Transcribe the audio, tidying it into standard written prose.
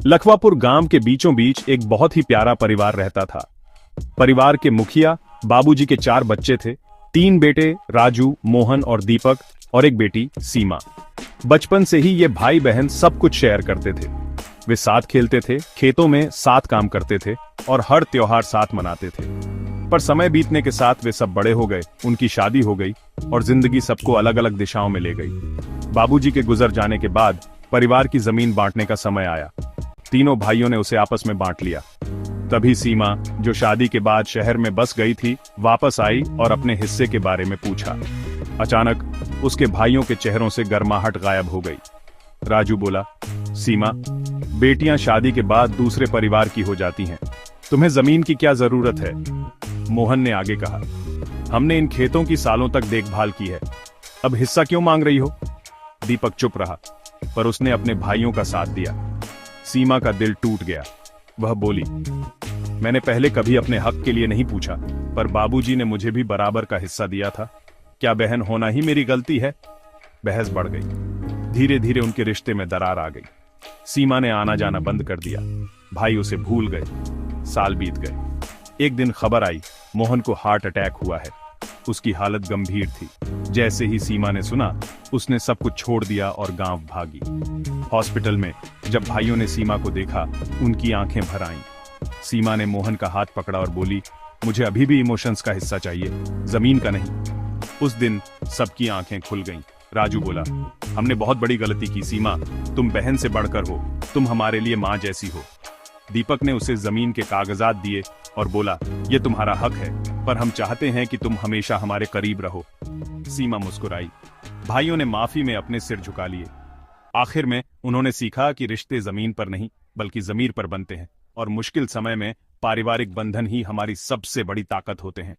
लखवापुर गांव के बीचों बीच एक बहुत ही प्यारा परिवार रहता था। परिवार के मुखिया बाबूजी के 4 बच्चे थे, 3 बेटे राजू, मोहन और दीपक और एक बेटी सीमा। बचपन से ही ये भाई बहन सब कुछ शेयर करते थे। वे साथ खेलते थे, खेतों में साथ काम करते थे और हर त्योहार साथ मनाते थे। पर समय बीतने के साथ वे सब बड़े हो गए, उनकी शादी हो गई और जिंदगी सबको अलग अलग दिशाओं में ले गई। बाबूजी के गुजर जाने के बाद परिवार की जमीन बांटने का समय आया। तीनों भाइयों ने उसे आपस में बांट लिया। तभी सीमा, जो शादी के बाद शहर में बस गई थी, वापस आई और अपने हिस्से के बारे में पूछा। अचानक उसके भाइयों के चेहरों से गर्माहट गायब हो गई। राजू बोला, सीमा, बेटियां शादी के बाद दूसरे परिवार की हो जाती हैं, तुम्हें जमीन की क्या जरूरत है? मोहन ने आगे कहा, हमने इन खेतों की सालों तक देखभाल की है, अब हिस्सा क्यों मांग रही हो? दीपक चुप रहा, पर उसने अपने भाइयों का साथ दिया। सीमा का दिल टूट गया। वह बोली, मैंने पहले कभी अपने हक के लिए नहीं पूछा, पर बाबूजी ने मुझे भी बराबर का हिस्सा दिया था। क्या बहन होना ही मेरी गलती है? बहस बढ़ गई। धीरे धीरे उनके रिश्ते में दरार आ गई। सीमा ने आना जाना बंद कर दिया। भाई उसे भूल गए। साल बीत गए। एक दिन खबर आई, मोहन को हार्ट अटैक हुआ है। उसकी हालत गंभीर थी। जैसे ही सीमा ने सुना, उसने सब कुछ छोड़ दिया और गांव भागी। हॉस्पिटल में जब भाइयों ने सीमा को देखा, उनकी आंखें भर आईं। सीमा ने मोहन का हाथ पकड़ा और बोली, मुझे अभी भी इमोशंस का हिस्सा चाहिए, जमीन का नहीं। उस दिन सबकी आंखें खुल गईं। राजू बोला, हमने बहुत बड़ी गलती की सीमा, तुम बहन से बढ़कर हो, तुम हमारे लिए मां जैसी हो। दीपक ने उसे जमीन के कागजात दिए और बोला, ये तुम्हारा हक है, पर हम चाहते हैं कि तुम हमेशा हमारे करीब रहो। सीमा मुस्कुराई। भाइयों ने माफी में अपने सिर झुका लिए। आखिर में उन्होंने सीखा कि रिश्ते जमीन पर नहीं बल्कि जमीर पर बनते हैं और मुश्किल समय में पारिवारिक बंधन ही हमारी सबसे बड़ी ताकत होते हैं।